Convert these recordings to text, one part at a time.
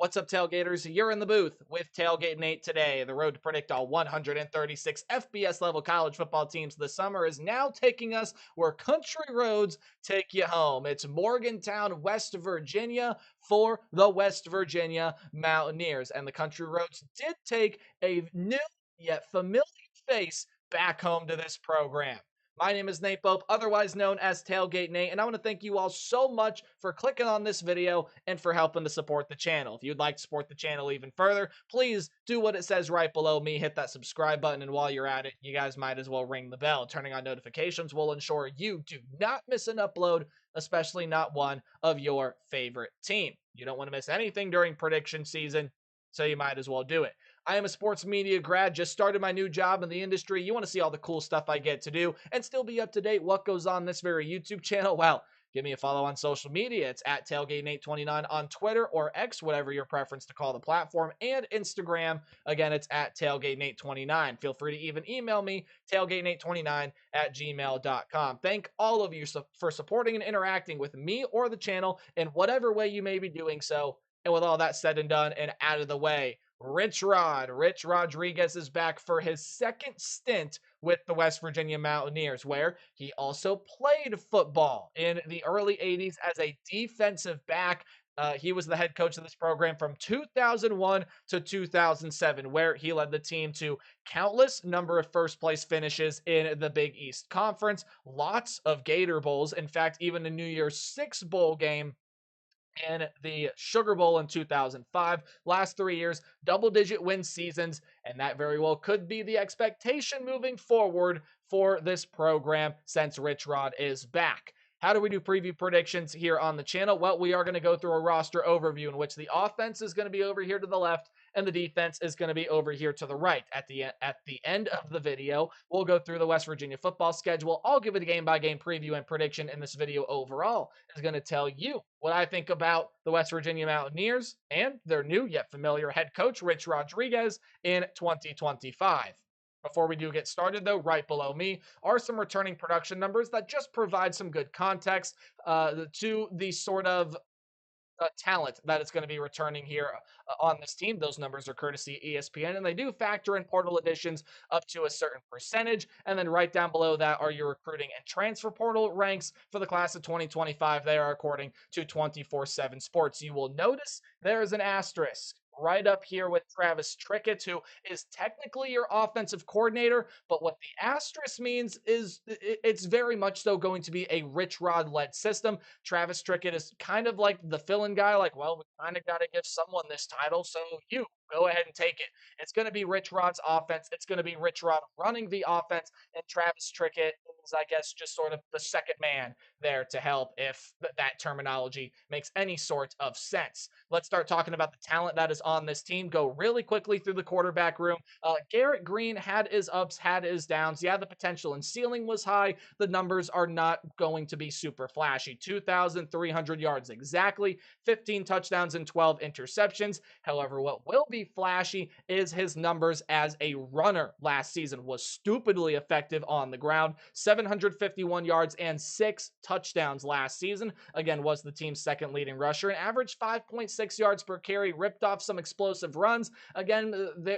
What's up, Tailgaters? You're in the booth with Tailgate Nate today. The road to predict all 136 FBS level college football teams this summer is now taking us where country roads take you home. It's Morgantown, West Virginia for the West Virginia Mountaineers. And the country roads did take a new yet familiar face back home to this program. My name is Nate Pope, otherwise known as Tailgate Nate, and I want to thank you all so much for clicking on this video and for helping to support the channel. If you'd like to support the channel even further, please do what it says right below me. Hit that subscribe button, and while you're at it, you guys might as well ring the bell. Turning on notifications will ensure you do not miss an upload, especially not one of your favorite team. You don't want to miss anything during prediction season, so you might as well do it. I am a sports media grad, just started my new job in the industry. You want to see all the cool stuff I get to do and still be up to date what goes on this very YouTube channel? Well, give me a follow on social media. It's at Tailgate829 on Twitter or X, whatever your preference to call the platform, and Instagram. Again, it's at Tailgate829. Feel free to even email me, tailgate829 at gmail.com. Thank all of you for supporting and interacting with me or the channel in whatever way you may be doing so. And with all that said and done and out of the way, Rich Rodriguez is back for his second stint with the West Virginia Mountaineers, where he also played football in the early 80s as a defensive back. He was the head coach of this program from 2001 to 2007, where he led the team to countless number of first place finishes in the Big East Conference, lots of Gator Bowls. In fact, even a New Year's Six bowl game and the Sugar Bowl in 2005. Last 3 years, double-digit win seasons, and that very well could be the expectation moving forward for this program since Rich Rod is back. How do we do preview predictions here on the channel? Well, we are going to go through a roster overview in which the offense is going to be over here to the left and the defense is going to be over here to the right. At the end of the video, we'll go through the West Virginia football schedule. I'll give it a game-by-game preview and prediction in this video overall. Is going to tell you what I think about the West Virginia Mountaineers and their new yet familiar head coach, Rich Rodriguez, in 2025. Before we do get started, though, right below me are some returning production numbers that just provide some good context to the sort of talent that is going to be returning here on this team. Those numbers are courtesy ESPN, and they do factor in portal additions up to a certain percentage. And then right down below that are your recruiting and transfer portal ranks for the class of 2025. They are according to 24/7 Sports. You will notice there is an asterisk right up here with Travis Trickett, who is technically your offensive coordinator, but what the asterisk means is it's very much so going to be a Rich Rod-led system. Travis Trickett is kind of like the fill-in guy, like, well, we kind of got to give someone this title, so you go ahead and take it. It's going to be Rich Rod's offense. It's going to be Rich Rod running the offense, and Travis Trickett is, I guess, just sort of the second man there to help if that terminology makes any sort of sense. Let's start talking about the talent that is on this team. Go really quickly through the quarterback room. Garrett Green had his ups, had his downs. Yeah, the potential and ceiling was high. The numbers are not going to be super flashy. 2,300 yards exactly, 15 touchdowns and 12 interceptions. However, what will be flashy is his numbers as a runner last season. Was stupidly effective on the ground. 751 yards and 6 touchdowns last season. Again, was the team's second leading rusher and averaged 5.6 yards per carry, ripped off some explosive runs. Again,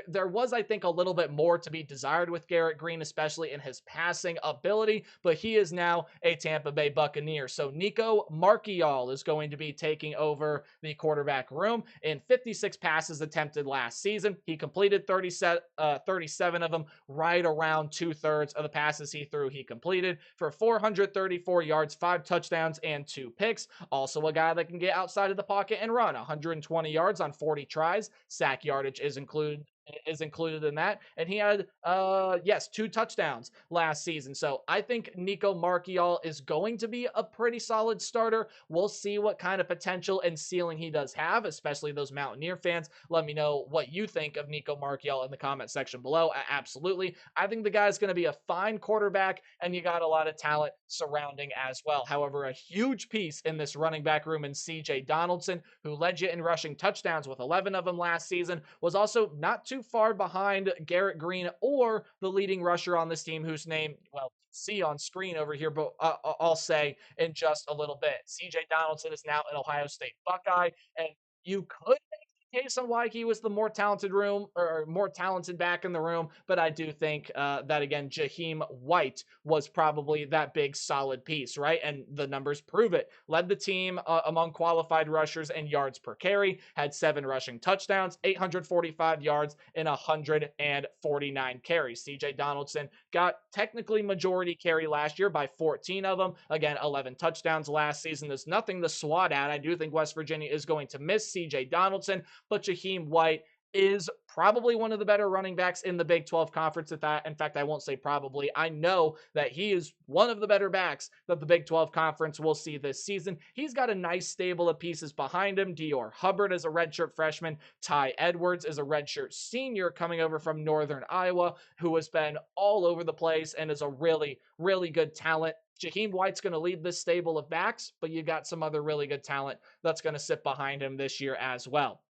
there was, I think, a little bit more to be desired with Garrett Green, especially in his passing ability, but he is now a Tampa Bay Buccaneer. So Nico Marchiol is going to be taking over the quarterback room. In 56 passes attempted last season, he completed 37 of them, right around 2/3 of the passes he threw he completed for 434 yards, 5 touchdowns, and 2 picks. Also a guy that can get outside of the pocket and run. 120 yards on 40 tries. Sack yardage is included in that. And he had, 2 touchdowns last season. So I think Nico Marchiol is going to be a pretty solid starter. We'll see what kind of potential and ceiling he does have, especially those Mountaineer fans. Let me know what you think of Nico Marchiol in the comment section below. Absolutely. I think the guy's going to be a fine quarterback, and you got a lot of talent surrounding as well. However, a huge piece in this running back room in CJ Donaldson, who led you in rushing touchdowns with 11 of them last season, was also not too far behind Garrett Green or the leading rusher on this team, whose name, well, see on screen over here, but I'll say in just a little bit. CJ Donaldson is now an Ohio State Buckeye, and you could make case on why he was the more talented room or more talented back in the room, but I do think that again, Jaheim White was probably that big solid piece, right? And the numbers prove it. Led the team among qualified rushers and yards per carry, had 7 rushing touchdowns, 845 yards, and 149 carries. CJ Donaldson got technically majority carry last year by 14 of them. Again, 11 touchdowns last season. There's nothing to swat at. I do think West Virginia is going to miss CJ Donaldson, but Jaheim White is probably one of the better running backs in the Big 12 conference at that. In fact, I won't say probably. I know that he is one of the better backs that the Big 12 conference will see this season. He's got a nice stable of pieces behind him. Dior Hubbard is a redshirt freshman. Ty Edwards is a redshirt senior coming over from Northern Iowa, who has been all over the place and is a really, really good talent. Jaheim White's going to lead this stable of backs, but you got some other really good talent that's going to sit behind him this year as well.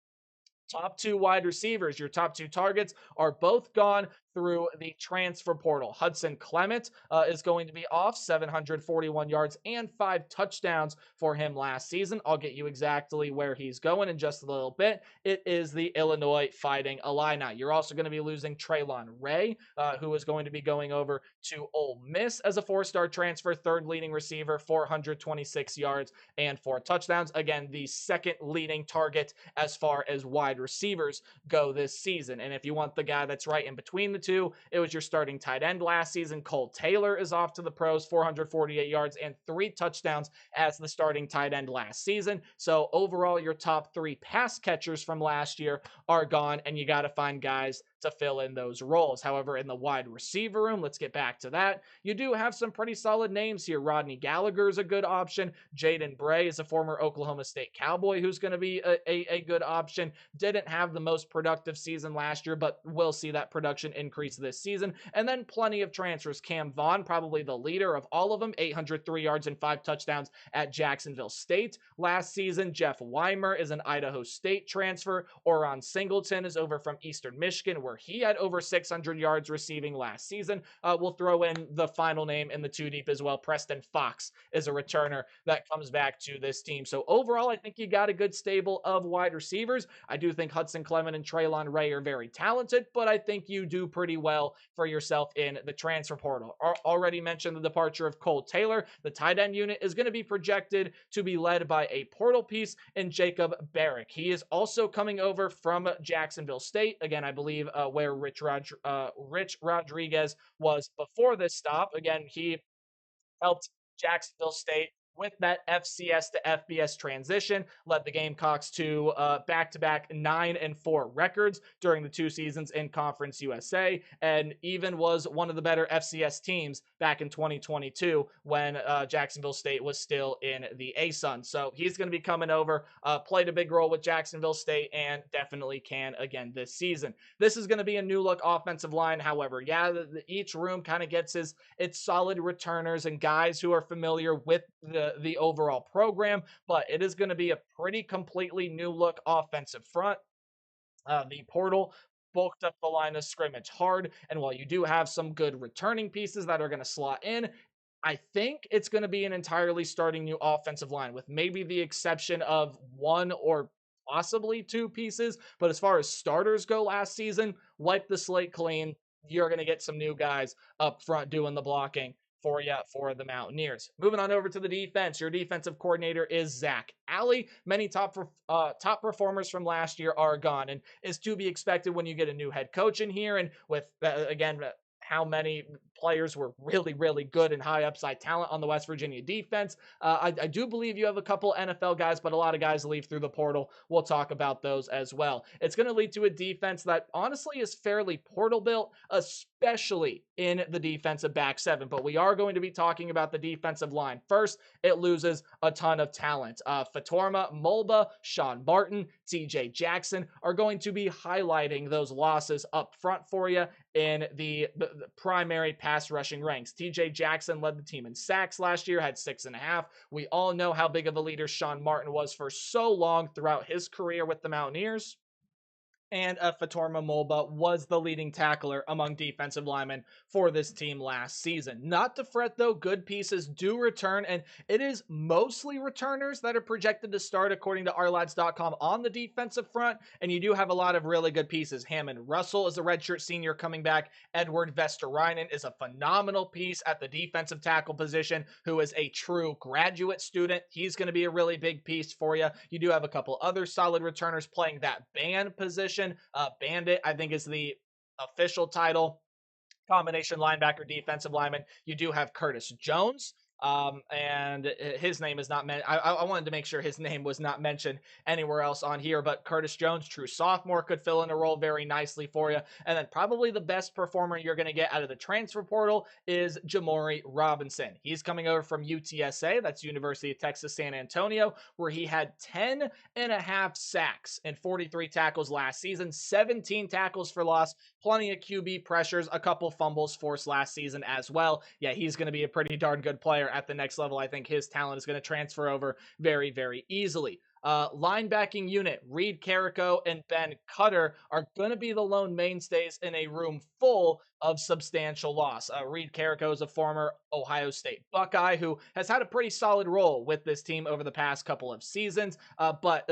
Top 2 wide receivers, your top 2 targets are both gone through the transfer portal. Hudson Clement is going to be off 741 yards and 5 touchdowns for him last season. I'll get you exactly where he's going in just a little bit. It is the Illinois Fighting Illini. You're also going to be losing Traylon Ray, who is going to be going over to Ole Miss as a 4-star transfer, 3rd leading receiver, 426 yards and 4 touchdowns. Again, the 2nd leading target as far as wide receivers go this season. And if you want the guy that's right in between the two, it was your starting tight end last season. Cole Taylor is off to the pros, 448 yards and 3 touchdowns as the starting tight end last season. So overall, your top 3 pass catchers from last year are gone, and you got to find guys to fill in those roles. However, in the wide receiver room, let's get back to that. You do have some pretty solid names here. Rodney Gallagher is a good option. Jaden Bray is a former Oklahoma State Cowboy who's going to be a good option. Didn't have the most productive season last year, but we'll see that production increase this season. And then plenty of transfers. Cam Vaughn, probably the leader of all of them, 803 yards and 5 touchdowns at Jacksonville State last season. Jeff Weimer is an Idaho State transfer. Oron Singleton is over from Eastern Michigan, where he had over 600 yards receiving last season. We'll throw in the final name in the 2 deep as well. Preston Fox is a returner that comes back to this team. So overall, I think you got a good stable of wide receivers. I do think Hudson Clement and Traylon Ray are very talented, but I think you do pretty well for yourself in the transfer portal. Already mentioned the departure of Cole Taylor. The tight end unit is going to be projected to be led by a portal piece in Jacob Barrick. He is also coming over from Jacksonville State. Again, I believe where Rich Rodriguez was before this stop. Again, he helped Jacksonville State with that FCS to FBS transition, led the Gamecocks to back-to-back 9-4 records during the 2 seasons in Conference USA, and even was one of the better FCS teams back in 2022 when Jacksonville State was still in the ASUN. So he's going to be coming over, played a big role with Jacksonville State, and definitely can again this season. This is going to be a new look offensive line. However, each room kind of gets its solid returners and guys who are familiar with the overall program, but it is going to be a pretty completely new look offensive front. The portal bulked up the line of scrimmage hard, and while you do have some good returning pieces that are going to slot in, I think it's going to be an entirely starting new offensive line, with maybe the exception of 1 or possibly 2 pieces. But as far as starters go last season, wipe the slate clean. You're going to get some new guys up front doing the blocking for you for the Mountaineers. Moving on over to the defense, your defensive coordinator is Zach Alley. Many top performers from last year are gone, and is to be expected when you get a new head coach in here, and with again how many players were really, really good and high upside talent on the West Virginia defense. I do believe you have a couple NFL guys, but a lot of guys leave through the portal. We'll talk about those as well. It's going to lead to a defense that honestly is fairly portal built, especially in the defensive back 7. But we are going to be talking about the defensive line first. It loses a ton of talent. Fatorma Mulba, Sean Martin, TJ Jackson are going to be highlighting those losses up front for you in the primary pass rushing ranks. TJ Jackson led the team in sacks last year, had 6.5. We all know how big of a leader Sean Martin was for so long throughout his career with the Mountaineers. and Fatorma Molba was the leading tackler among defensive linemen for this team last season. Not to fret though, good pieces do return, and it is mostly returners that are projected to start according to ourlads.com on the defensive front, and you do have a lot of really good pieces. Hammond Russell is a redshirt senior coming back. Edward Vesterinen is a phenomenal piece at the defensive tackle position who is a true graduate student. He's going to be a really big piece for you. You do have a couple other solid returners playing that band position. Bandit, I think, is the official title. Combination linebacker, defensive lineman. You do have Curtis Jones. And his name is not mentioned. I wanted to make sure his name was not mentioned anywhere else on here, but Curtis Jones, true sophomore, could fill in a role very nicely for you. And then probably the best performer you're going to get out of the transfer portal is Jamori Robinson. He's coming over from UTSA, that's University of Texas San Antonio, where he had 10 and a half sacks and 43 tackles last season, 17 tackles for loss, plenty of QB pressures, a couple fumbles forced last season as well. Yeah, he's going to be a pretty darn good player at the next level. I think his talent is going to transfer over very, very easily. Linebacking unit, Reed Carrico and Ben Cutter are going to be the lone mainstays in a room full of substantial loss. Reed Carrico is a former Ohio State Buckeye who has had a pretty solid role with this team over the past couple of seasons, but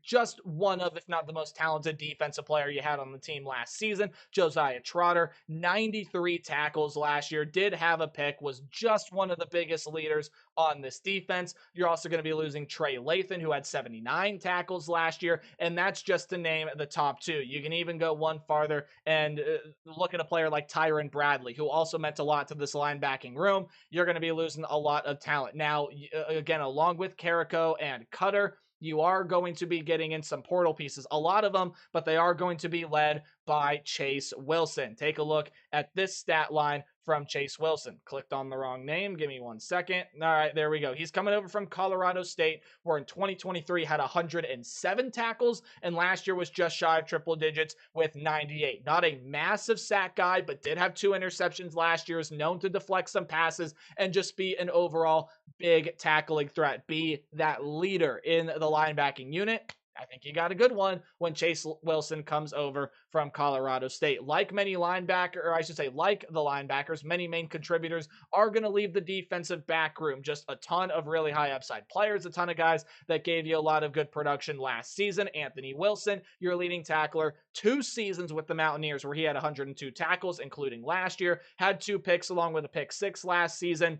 just one of, if not the most talented defensive player you had on the team last season. Josiah Trotter, 93 tackles last year, did have a pick, was just one of the biggest leaders on this defense. You're also going to be losing Trey Lathan, who had 79 tackles last year, and that's just to name the top two. You can even go one farther and look at a player like Tyron Bradley, who also meant a lot to this linebacking room. You're going to be losing a lot of talent. Now, again, along with Carrico and Cutter, you are going to be getting in some portal pieces, a lot of them, but they are going to be led by Chase Wilson. Take a look at this stat line from Chase Wilson. Clicked on the wrong name. Give me 1 second. All right, there we go. He's coming over from Colorado State, where in 2023 had 107 tackles, and last year was just shy of triple digits with 98. Not a massive sack guy, but did have 2 interceptions last year, is known to deflect some passes and just be an overall big tackling threat, be that leader in the linebacking unit. I think you got a good one when Chase Wilson comes over from Colorado State. Like many linebackers, or I should say like the linebackers, many main contributors are going to leave the defensive back room. Just a ton of really high upside players, a ton of guys that gave you a lot of good production last season. Anthony Wilson, your leading tackler, 2 seasons with the Mountaineers where he had 102 tackles, including last year, had 2 picks along with a pick 6 last season.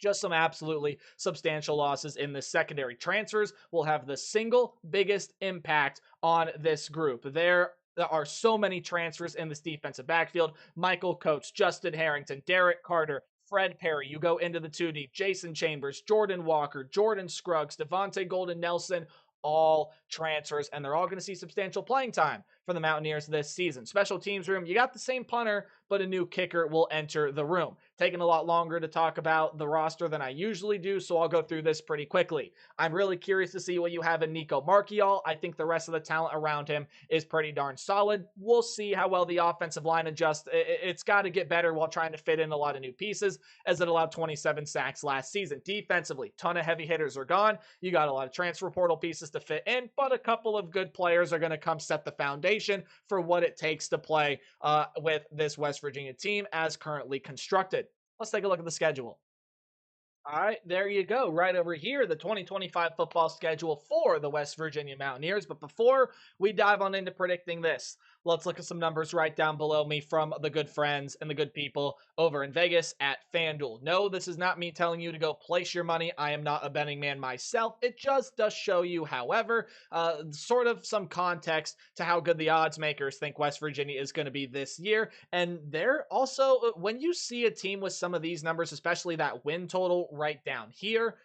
Just some absolutely substantial losses in the secondary. Transfers will have the single biggest impact on this group. There are so many transfers in this defensive backfield. Michael Coates, Justin Harrington, Derek Carter, Fred Perry. You go into the 2 deep. Jason Chambers, Jordan Walker, Jordan Scruggs, Devontae Golden Nelson, all transfers, and they're all going to see substantial playing time for the Mountaineers this season. Special teams room, you got the same punter, but a new kicker will enter the room. Taking a lot longer to talk about the roster than I usually do, so I'll go through this pretty quickly. I'm really curious to see what you have in Nico Marchiol. I think the rest of the talent around him is pretty darn solid. We'll see how well the offensive line adjusts. It's got to get better while trying to fit in a lot of new pieces, as it allowed 27 sacks last season. Defensively, ton of heavy hitters are gone. You got a lot of transfer portal pieces to fit in, but a couple of good players are going to come set the foundation for what it takes to play with this West Virginia team as currently constructed. Let's take a look at the schedule. All right, there you go. Right over here, the 2025 football schedule for the West Virginia Mountaineers. But before we dive on into predicting this, let's look at some numbers right down below me from the good friends and the good people over in Vegas at FanDuel. No, this is not me telling you to go place your money. I am not a betting man myself. It just does show you, however, sort of some context to how good the odds makers think West Virginia is going to be this year. And they're also, when you see a team with some of these numbers, especially that win total right down here,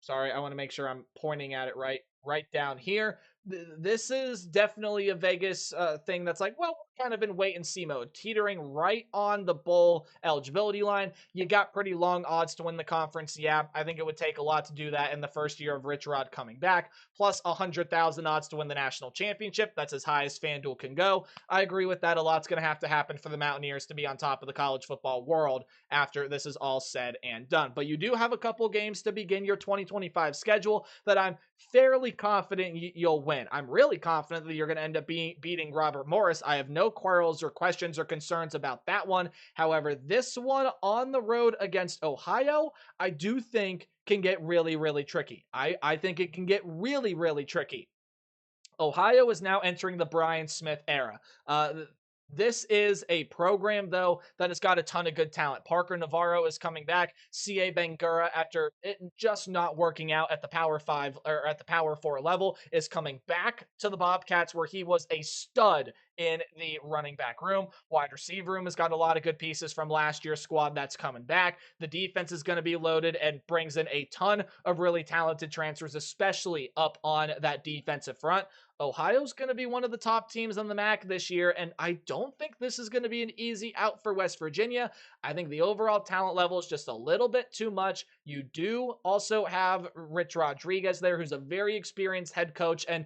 sorry, I want to make sure I'm pointing at it right down here. This is definitely a Vegas thing that's like, well, we're kind of in wait and see mode, teetering right on the bowl eligibility line. You got pretty long odds to win the conference. Yeah, I think it would take a lot to do that in the first year of Rich Rod coming back, plus 100,000 odds to win the national championship. That's as high as FanDuel can go. I agree with that. A lot's going to have to happen for the Mountaineers to be on top of the college football world after this is all said and done. But you do have a couple games to begin your 2025 schedule that I'm fairly confident you'll win. I'm really confident that you're going to end up beating Robert Morris. I have no quarrels or questions or concerns about that one. However, this one on the road against Ohio, I do think can get really, really tricky. I think it can get really, really tricky. Ohio is now entering the Brian Smith era. This is a program, though, that has got a ton of good talent. Parker Navarro is coming back. C.A. Bangura, after it just not working out at the Power 5 or at the Power 4 level, is coming back to the Bobcats, where he was a stud in the running back room. Wide receiver room has got a lot of good pieces from last year's squad that's coming back. The defense is going to be loaded and brings in a ton of really talented transfers, especially up on that defensive front. Ohio's going to be one of the top teams on the MAC this year, and I don't think this is going to be an easy out for West Virginia. I think the overall talent level is just a little bit too much. You do also have Rich Rodriguez there, who's a very experienced head coach, and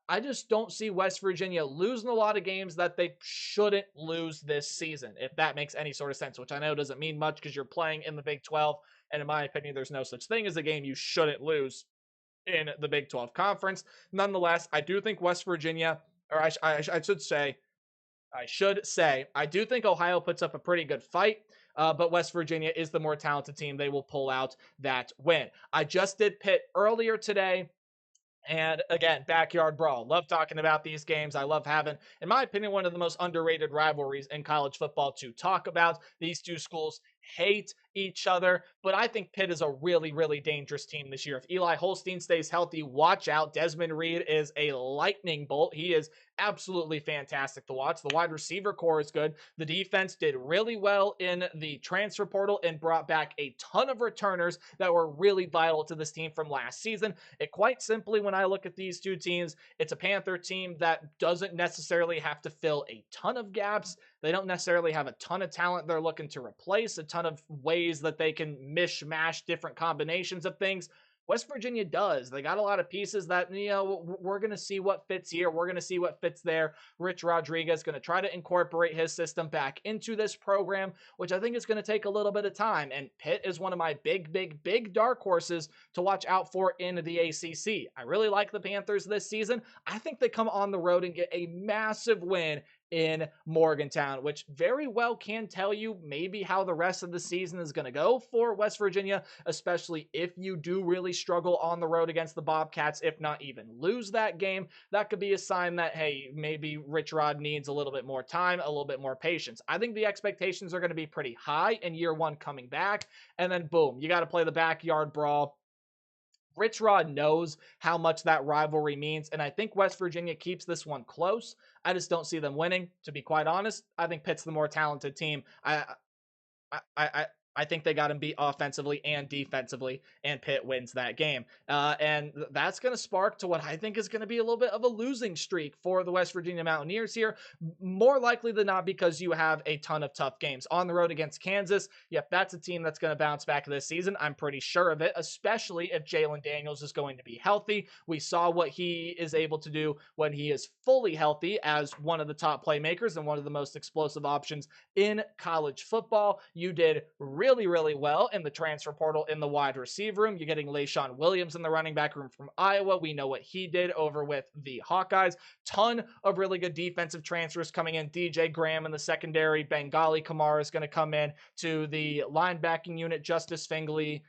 I just don't see West Virginia losing a lot of games that they shouldn't lose this season, if that makes any sort of sense, which I know doesn't mean much because you're playing in the Big 12, and in my opinion, there's no such thing as a game you shouldn't lose in the Big 12 conference. Nonetheless, I do think West Virginia, or I should say, I do think Ohio puts up a pretty good fight, but West Virginia is the more talented team. They will pull out that win. I just did Pitt earlier today. And again, backyard brawl. Love talking about these games. I love having, in my opinion, one of the most underrated rivalries in college football to talk about. These two schools hate each other, but I think Pitt is a really, really dangerous team this year. If Eli Holstein stays healthy, watch out. Desmond Reed is a lightning bolt. He is absolutely fantastic to watch. The wide receiver core is good. The defense did really well in the transfer portal and brought back a ton of returners that were really vital to this team from last season. It quite simply, when I look at these two teams, it's a Panther team that doesn't necessarily have to fill a ton of gaps. They don't necessarily have a ton of talent they're looking to replace, a ton of ways that they can mishmash different combinations of things. West Virginia does. They got a lot of pieces that, we're going to see what fits here. We're going to see what fits there. Rich Rodriguez is going to try to incorporate his system back into this program, which I think is going to take a little bit of time. And Pitt is one of my big, big, big dark horses to watch out for in the ACC. I really like the Panthers this season. I think they come on the road and get a massive win in Morgantown, which very well can tell you maybe how the rest of the season is going to go for West Virginia, especially if you do really struggle on the road against the Bobcats, if not even lose that game. That could be a sign that, hey, maybe Rich Rod needs a little bit more time, a little bit more patience. I think the expectations are going to be pretty high in year one coming back, and then boom, you got to play the backyard brawl. Rich Rod knows how much that rivalry means, and I think West Virginia keeps this one close. I just don't see them winning, to be quite honest. I think Pitt's the more talented team. I think they got him beat offensively and defensively, and Pitt wins that game. And that's going to spark to what I think is going to be a little bit of a losing streak for the West Virginia Mountaineers here. More likely than not, because you have a ton of tough games. On the road against Kansas, yep, that's a team that's going to bounce back this season. I'm pretty sure of it, especially if Jalen Daniels is going to be healthy. We saw what he is able to do when he is fully healthy as one of the top playmakers and one of the most explosive options in college football. You did really, really well in the transfer portal in the wide receiver room. You're getting LaShawn Williams in the running back room from Iowa. We know what he did over with the Hawkeyes. Ton of really good defensive transfers coming in. DJ Graham in the secondary. Bengali Kamara is going to come in to the linebacking unit. Justice Finkley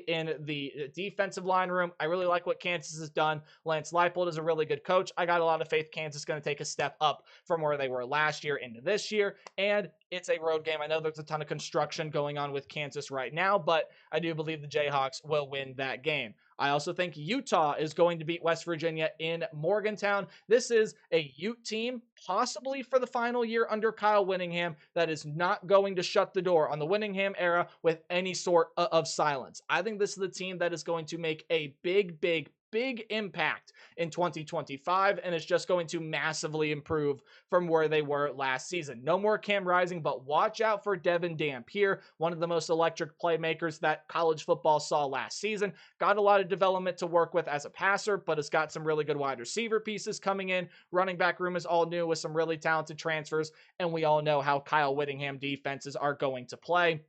in the defensive line room. I really like what Kansas has done. Lance Leipold is a really good coach. I got a lot of faith Kansas is going to take a step up from where they were last year into this year, and it's a road game. I know there's a ton of construction going on with Kansas right now, but I do believe the Jayhawks will win that game. I also think Utah is going to beat West Virginia in Morgantown. This is a Ute team, possibly for the final year under Kyle Whittingham, that is not going to shut the door on the Whittingham era with any sort of silence. I think this is the team that is going to make a big, big, big impact in 2025, and it's just going to massively improve from where they were last season. No more Cam Rising, but watch out for Devin Dampier, one of the most electric playmakers that college football saw last season. Got a lot of development to work with as a passer, but has got some really good wide receiver pieces coming in. Running back room is all new with some really talented transfers, and we all know how Kyle Whittingham defenses are going to play.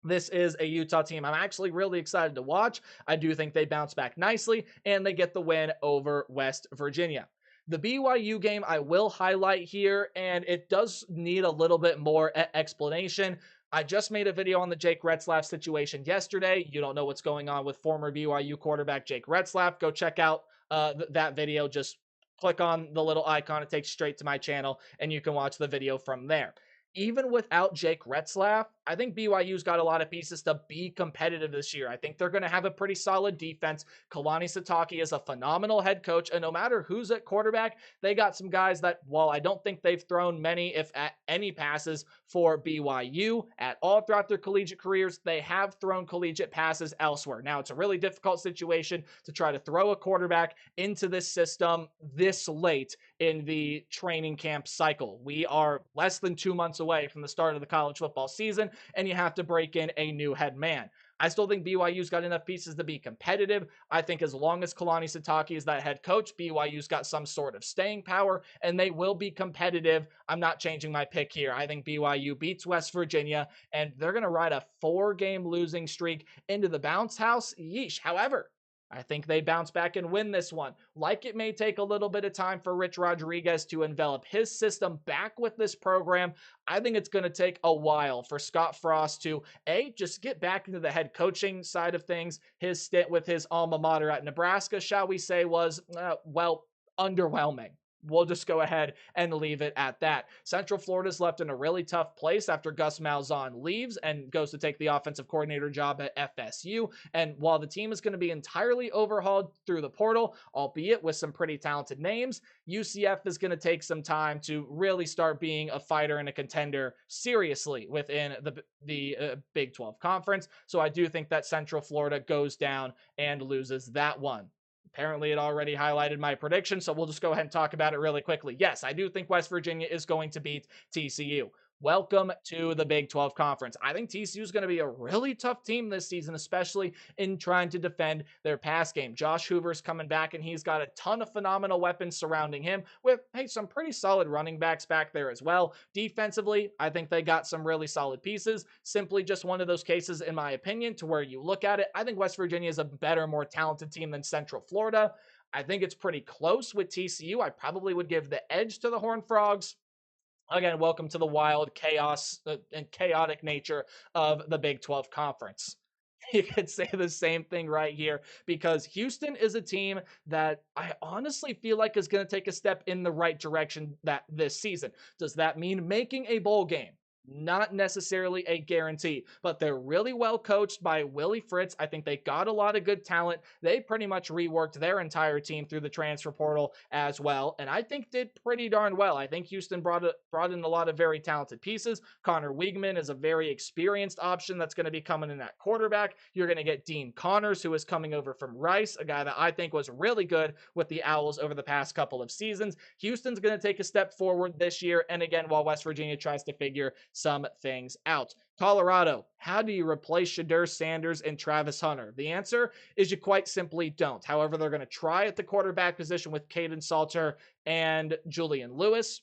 This is a Utah team I'm actually really excited to watch. I do think they bounce back nicely and they get the win over West Virginia. The BYU game I will highlight here, and it does need a little bit more explanation. I just made a video on the Jake Retzlaff situation yesterday. You don't know what's going on with former BYU quarterback Jake Retzlaff. Go check out that video. Just click on the little icon. It takes you straight to my channel, and you can watch the video from there. Even without Jake Retzlaff, I think BYU's got a lot of pieces to be competitive this year. I think they're going to have a pretty solid defense. Kalani Sitake is a phenomenal head coach, and no matter who's at quarterback, they got some guys that, while I don't think they've thrown many, if at any passes for BYU at all throughout their collegiate careers, they have thrown collegiate passes elsewhere. Now, it's a really difficult situation to try to throw a quarterback into this system this late in the training camp cycle. We are less than 2 months away from the start of the college football season, and you have to break in a new head man. I still think BYU's got enough pieces to be competitive. I think as long as Kalani Sitake is that head coach, BYU's got some sort of staying power, and they will be competitive. I'm not changing my pick here. I think BYU beats West Virginia, and they're going to ride a 4-game losing streak into the bounce house. Yeesh. However, I think they bounce back and win this one. Like, it may take a little bit of time for Rich Rodriguez to envelop his system back with this program. I think it's going to take a while for Scott Frost to, just get back into the head coaching side of things. His stint with his alma mater at Nebraska, shall we say, was, underwhelming. We'll just go ahead and leave it at that. Central Florida's left in a really tough place after Gus Malzahn leaves and goes to take the offensive coordinator job at FSU. And while the team is going to be entirely overhauled through the portal, albeit with some pretty talented names, UCF is going to take some time to really start being a fighter and a contender seriously within the Big 12 Conference. So I do think that Central Florida goes down and loses that one. Apparently, it already highlighted my prediction, so we'll just go ahead and talk about it really quickly. Yes, I do think West Virginia is going to beat TCU. Welcome to the Big 12 Conference. I think TCU is going to be a really tough team this season, especially in trying to defend their pass game. Josh Hoover's coming back, and he's got a ton of phenomenal weapons surrounding him with, some pretty solid running backs back there as well. Defensively, I think they got some really solid pieces. Simply just one of those cases, in my opinion, to where you look at it, I think West Virginia is a better, more talented team than Central Florida. I think it's pretty close with TCU. I probably would give the edge to the Horned Frogs. Again, welcome to the wild chaos and chaotic nature of the Big 12 Conference. You could say the same thing right here because Houston is a team that I honestly feel like is going to take a step in the right direction this season. Does that mean making a bowl game? Not necessarily a guarantee, but they're really well coached by Willie Fritz. I think they got a lot of good talent. They pretty much reworked their entire team through the transfer portal as well, and I think did pretty darn well. I think Houston brought in a lot of very talented pieces. Connor Wiegman is a very experienced option that's going to be coming in at quarterback. You're going to get Dean Connors, who is coming over from Rice, a guy that I think was really good with the Owls over the past couple of seasons. Houston's going to take a step forward this year, and again, while West Virginia tries to figure some things out. Colorado, how do you replace Shadur Sanders and Travis Hunter? The answer is you quite simply don't. However, they're going to try at the quarterback position with Caden Salter and Julian Lewis.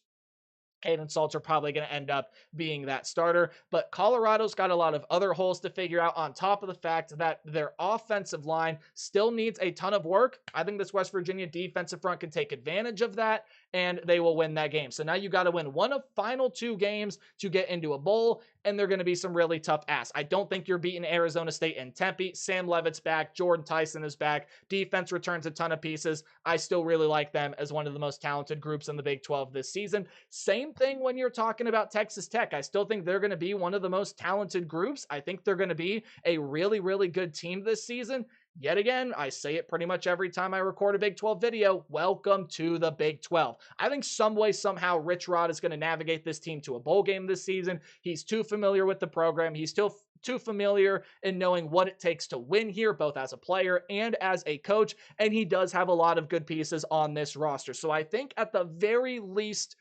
Caden Salter probably going to end up being that starter, but Colorado's got a lot of other holes to figure out on top of the fact that their offensive line still needs a ton of work. I think this West Virginia defensive front can take advantage of that, and they will win that game. So now you got to win one of final 2 games to get into a bowl, and they're going to be some really tough asks. I don't think you're beating Arizona State and Tempe. Sam Levitt's back. Jordan Tyson is back. Defense returns a ton of pieces. I still really like them as one of the most talented groups in the Big 12 this season. Same thing when you're talking about Texas Tech. I still think they're going to be one of the most talented groups. I think they're going to be a really, really good team this season. Yet again, I say it pretty much every time I record a Big 12 video, welcome to the Big 12. I think some way, somehow, Rich Rod is going to navigate this team to a bowl game this season. He's too familiar with the program. He's still too familiar in knowing what it takes to win here, both as a player and as a coach, and he does have a lot of good pieces on this roster. So I think at the very least,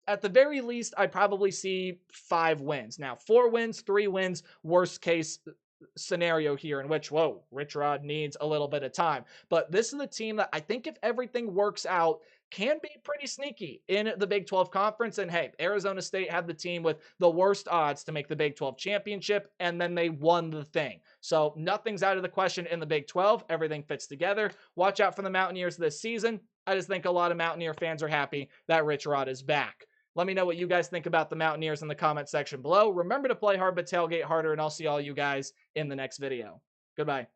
I probably see 5 wins. Now, 4 wins, 3 wins, worst case scenario here in which, whoa, Rich Rod needs a little bit of time. But this is a team that I think if everything works out, can be pretty sneaky in the Big 12 conference. And hey, Arizona State had the team with the worst odds to make the Big 12 championship, and then they won the thing. So nothing's out of the question in the Big 12. Everything fits together. Watch out for the Mountaineers this season. I just think a lot of Mountaineer fans are happy that Rich Rod is back. Let me know what you guys think about the Mountaineers in the comment section below. Remember to play hard but tailgate harder, and I'll see all you guys in the next video. Goodbye.